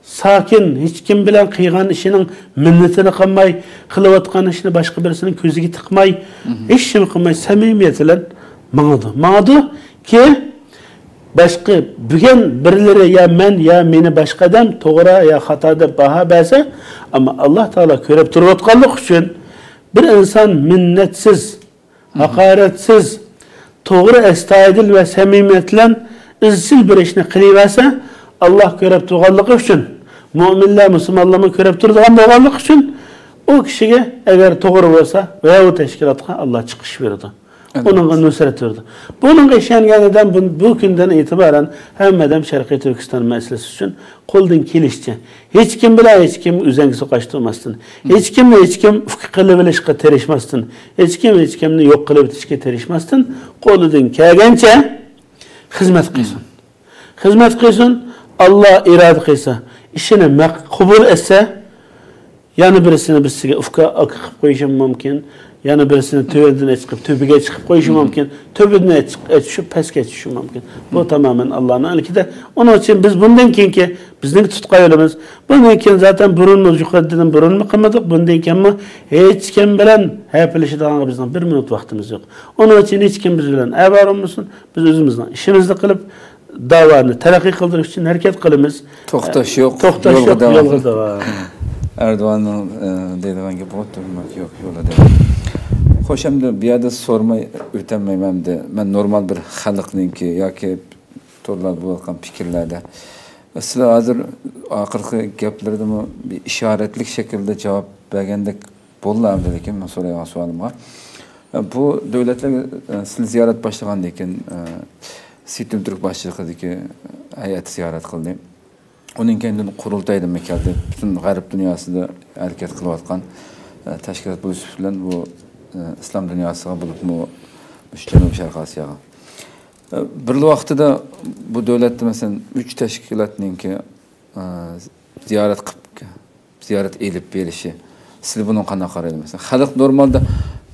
sakin, hiç kim bilen kıyğan işinin minnetini kılmay, kılıvatkan işini başka birisinin közüge tıkmay, hiç şey kılmay, samimiyetiyle mağdu ki başka bugün birileri ya men ya meni başka adam doğru ya hatada baha berse ama Allah Teala körüp duruyotganlık için bir insan minnetsiz, hakaretsiz, doğru estağfirullah ve samimiyetle izcil bir işini kılıverse Allah körüp durganlık için müminler Müslümanlarını körüp durganlık için o kişiye eğer doğru olsa veya o teşkilatına Allah çıkış verirdi. Onunla nusret verdi. Bunun işengeniden bu günden itibaren hem Şarkı Türkistan meselesi için koldan kilişçi. Hiç kim bile hiç kim üzengisi kaçtırmasın. Hiç kim fıkıhlıbilişke terişmasın. Hiç kimni yok kılıbilişke terişmasın. Koldan kelgence hizmet kılsın. Hizmet kılsın. Allah irade kılsa. İşini kabul etse yani birisini bizsiga ufka akıp koyuşum mümkün. Yani birisini tövbeden çıkıp tövbege çıkıp koyuşum mümkün. Tövbeden çıkıp pesке çıkışım mümkün. Bu tamamen Allah'ın ilkide. Onun için biz bundan ki bizim tutku yolumuz. Bundan ki zaten burunumuz yukarıdan burun kılmadık. Bundan ki ama hiç kim bilen hepilişi dağına bizden bir minut vaktimiz yok. Onun için hiç kim biz bilen evar olmasın. Biz özümüzden işimizi kılıp davanı terakki kıldırmak için hareket kılımız. Toxtaş yok. Toxtaş yok. Yolga devam. Erdoğan'ın deydiğin gibi oturmak yok. Yola devam. Xo'sh, endi bu yerda so'ramay o'tolmayman-da. Men normal bir xalqninki yoki to'g'rilab bo'layotgan fikrlarda sizlar hozir oxirgi gaplardami bir ishoratlik shaklda javob bergandek bo'lardi, lekin men so'ragan savolimga bu davlatlar sizni ziyorat boshlagandan keyin Sitim Turk boshchiligidagi hay'at ziyorat qildi. Uning keyin qurultaydan keldi. Butun g'arb dunyosida harakat qilayotgan tashkilot bo'lish bilan bu İslam dünyasına bulup mu Janubi Sharq Osiyoga. Bir vaqtida bu davlatda mesela 3 tashkilotninki ziyorat elib berishi. Siz buni qanday qaraysiz mesela? Xalq normalda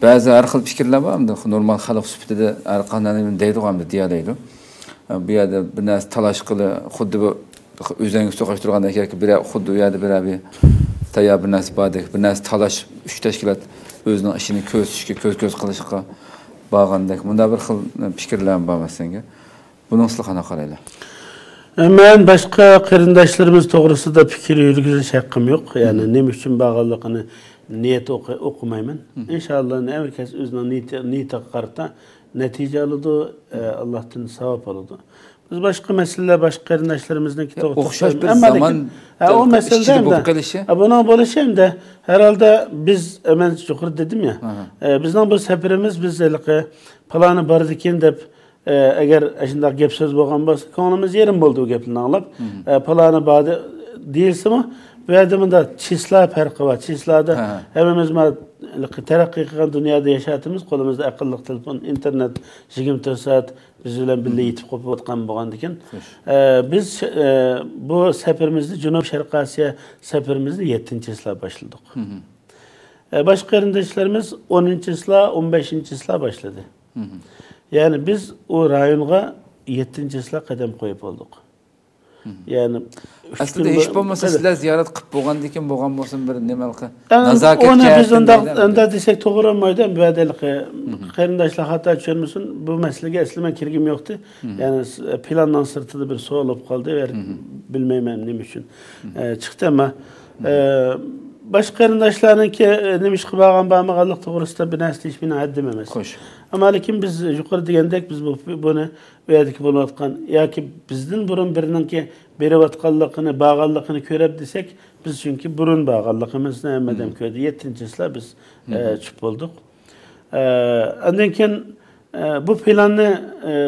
ba'zi har xil fikrlar bor, normal xalq sifatida har qanday deydiganmi deyadi. Bu yerda bir narsa talash qilib, xuddi bu o'zingiz so'qashtirgandek yoki bir xuddi u yerda bir tayyor bir narsa bordek, bir narsa talash 3 tashkilot özünün işini köz qilishga bağlandak. Bunda bir xil fikrlarim bor senga. Bunun sizlar qanday qaraylar? Men başka qarindoshlarimiz to'g'risida fikr yurgizish haqqim yo'q. Ya'ni nima uchun bağlanligini niyat o'qimayman. İnşallah herkes o'zining niyatiga qarata natija oladi, Allohdan savob oladi. Biz başka meseleler, başka qarindoshlarimizni o'xshash bir zaman o meselede buna bo'lishim da herhalde biz hemen yuqori dedim ya. Bizning bu seferimiz biz planı bardı ekan deb agar shunday gap so'z bo'lgan bo'lsa, ko'nglimiz yerim bo'ldi u gaplarni anglab. Planı bardı deyilsimi? Bu yerda çisla farqi var. Çislada hemimiz terakki qilgan dunyoda yashayapmiz. Qo'limizda aqlli telefon, internet 24 soat biz bilan birga yetib qo'yib o'tgan bo'lgandan keyin biz bu safarimizni Janubi Sharq Osiyo safarimizni 7-sila boshladik. Boshqa qarindoshlarimiz 10-sila, 15-sila boshladi. Ya'ni biz o rayonga 7-sila qadam qo'yib oldik. Yani aslında hiç olmasa sizler ziyaret kılıp boğandı ki boğan olsun bir nemelki nazaket onu biz onda desek doğru olmaydı. Böylelikle qarindaşlar hata düşürmüşsün. Bu meseleye eslime kirgim yoktu. Yani plandan sırtıda bir soğuk olup kaldı ve bilmeyemem ne için çıktı ama başka qarindaşların ki demiş ki bağın bağmağalık doğrusu bir nesli hiçbir haddim emez. Ama lakin biz yukarı degендek biz bunu öyedik bolatkan ya ki bizden burun birinin ki berivatqanlığını, bağallıqını körep desek biz çünkü burun bağallıqımızı emmeden köyde 7-ci biz çıp olduk. Ondan keyin bu planı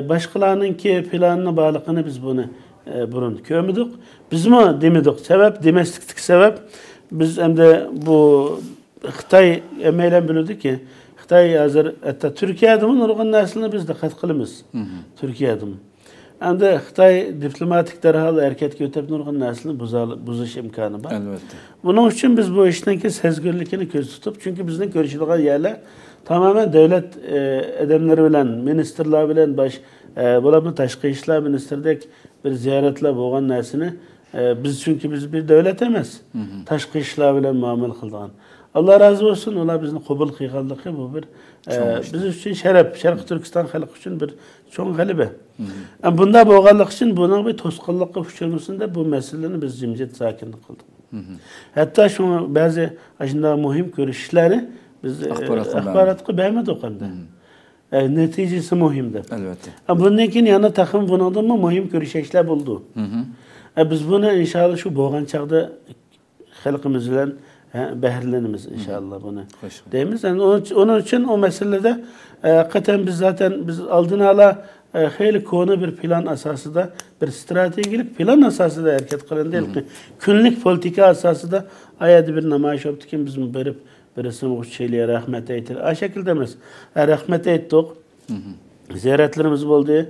başkalarının ki planına bağlılığını biz bunu burun kömüdük. Biz mi demedik sebep, demesliktik sebep biz hem de bu Xitay emeyle bilirdi ki Xitay hazır hatta Türkiye'de mi nurgun neslini biz de katkılımız. Türkiye'de mi? Hem de Xitay diplomatik derhal erket götürüp nurgun neslini buzuş imkanı var. Elbette. Bunun için biz bu işteki sezgirlikini göz tutup çünkü bizden görüşülen yerler tamamen devlet edemleri bilen, ministerler bilen bulamı taşkı işler ministerdek bir ziyaretle boğan neslini biz çünkü biz bir devlet emez. Taşkı işler bilen muamele kıldıgan. Allah razı olsun. Ola bizim kabul kıygallığı bu bir biz için şeref. Şarkı Türkistan halkı için bir çok galibe. Bunda boğallık için buna bir toskallık fışırmasında bu meselenin biz cimcet sakinlik kıldık. Hatta şu bazı aşında mühim görüşleri biz akbaratı beğenmedik okanda. Neticesi mühimdir. Elbette. Bundan yana takım bunaldı mı mühim görüşler buldu. Biz bunu inşallah şu boğan çağda halkımızla behirlenimiz inşallah bunu. Deyimiz. Yani onun için o meselede hakikaten biz zaten biz aldığına ala hayli konu bir plan asası da bir stratejik plan asası da hareket kılan değil ki günlük politika asası da ayada bir namayiş yaptık ki biz müberip birisi bu şeyliğe rahmet eytir. A şekilde demez. Rahmet ettik. Ziyaretlerimiz oldu.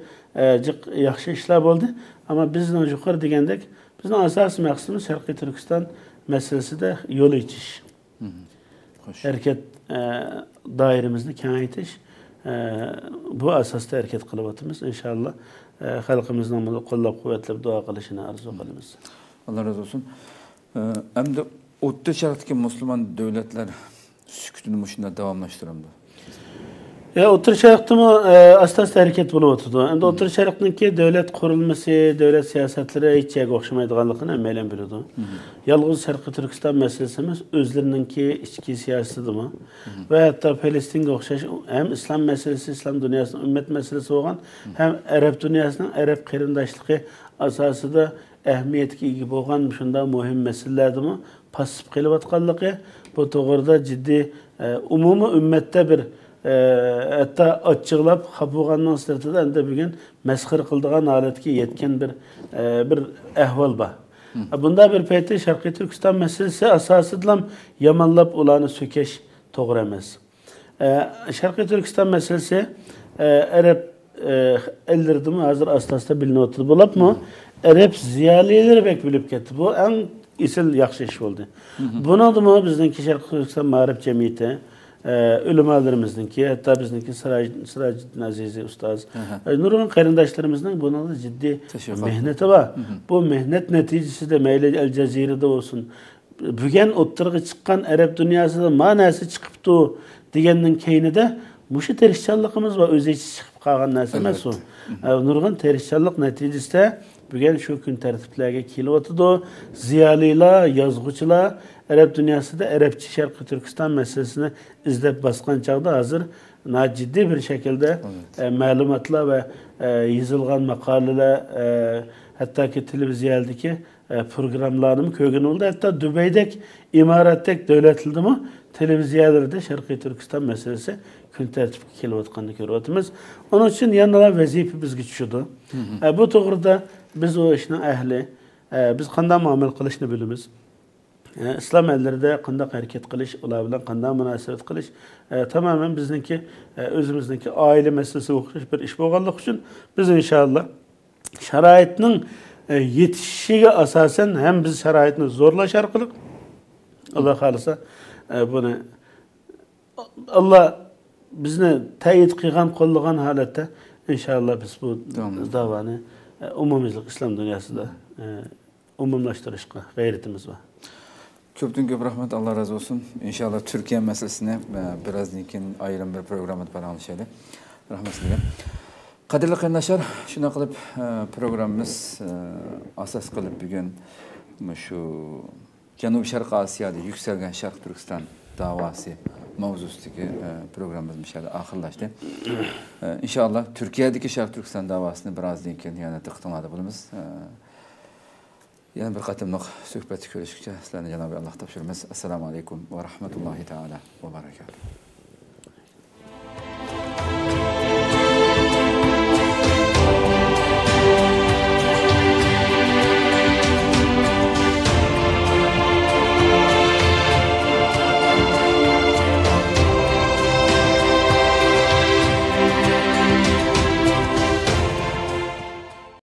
Yaxşı işler oldu. Ama bizden yukarı degendek bizim asas maqsadımız Şarkı Türkistan meselesi de yol içiş. Hareket dairemizni kengaytiş. Bu asasda hareket kılıbatımız inşallah halkımızdan qollab kuvvetlab dua qilishini arzu qilamiz. Allah razı olsun. Hem de o'tda şartdagi Müslüman devletler sükutunu şunda davamlaştıramdı. O'rta Sharqda mı asas hareket bo'lib o'tdi. Endi O'rta Sharqniki devlet kurulması, devlet siyasetlari hech yerga o'xshamaydiganligini hamma biladi. Yalnız Şarkı Türkistan meselesimiz özlerininki ichki siyasetimi ve hatta Filistin'e o'xshash hem İslam meselesi, İslam dünyasının ümmet meselesi olan hem Arap dünyasının Arap qarindoshlig'i asosida ahamiyatga ega bo'lgan shunday muhim meselelerimi pasib kelayotganligi bu to'g'rida jiddiy umumiy ummatda bir hatta açıqlab xapuğandan sırtıda ende bugün mesxir kıldığan aletki yetken bir ehval var. Bunda bir peyti Şarkı Türkistan meselesi asasıdlam yamanlap ulanı sökeş doğru emez. Şarkı Türkistan meselesi Arap ellerdi hazır astasda bilini oturdu. Bulap mı? Arap ziyaliyeleri bek bilip gitti. Bu en isil yaxşı iş oldu. Bunu adı mı bizdeki Şarkı Türkistan Mağrib Cemiyeti ülemalarımızdaki hatta bizdeki Sıracıddin Azizi Ustaz nurgun qarindaşlarımızın buna da ciddi mehneti var. Bu mehnet neticesi de Meyli El Cezire'de olsun. Bugün ottırgı çıkan Arap dünyasında manası çıkıptı degenin keyni de muşu terişçallığımız var. Özeci çıkıp kalgan nasi emas o. Nurgun terişçallık neticesi de bugün şu gün tertiplerge kilovatı ziyalıyla, yazgıçıla Arap dünyasında Arapçı Şarkı Türkistan meselesini izlep baskan çağda hazır ciddi bir şekilde malumatla ve yazılgan makaleler hatta ki televizyondaki programlarım kögün oldu. Hatta Dübey'deki imarettek devletildi mi televizyonlarda Şarkı Türkistan meselesi gün tertip kilovatkanı görüyoruz. Onun için yanına vazife biz geçiyordu. Bu doğruda biz o işin ehli, biz kanda muamel kılışını bilimiz. İslam ellerinde kanda hareket kılış, olabilen kanda münasebet kılış tamamen bizdeki özümüzdeki aile meselesi okumuş bir iş boğallık için biz inşallah şaraitinin yetişişine asasen hem biz şaraitini zorlaşar kılık Allah halisa bunu Allah bizni teyit kıygan kollagan halette inşallah biz bu davanı umumizlik İslam dünyasında umumlaştırışqa gayretimiz var. Köpten köp rahmet, Allah razı olsun. İnşallah Türkiye meselesine birazdan keyin ayırım bir programda paylaşalım. Rahmet sizlarga. Qadrli qarindoshlar, shuna qilib programmamiz asos qilib bugun shu Janubiy Sharq Osiyoda yuksalgan Sharq Turkiston da'vosi mavzusidagi programmamiz inshaalloh oxirlashdi. Inshaalloh Turkiyadagi Sharq Turkiston da'vosini birozdan keyin yana taqdimlab bo'lamiz. Yana bir qatimliq suhbat ko'rishguncha sizlarni Janobi Alloh topshiramiz. Assalomu alaykum va rahmatullohi taala va barakatuh.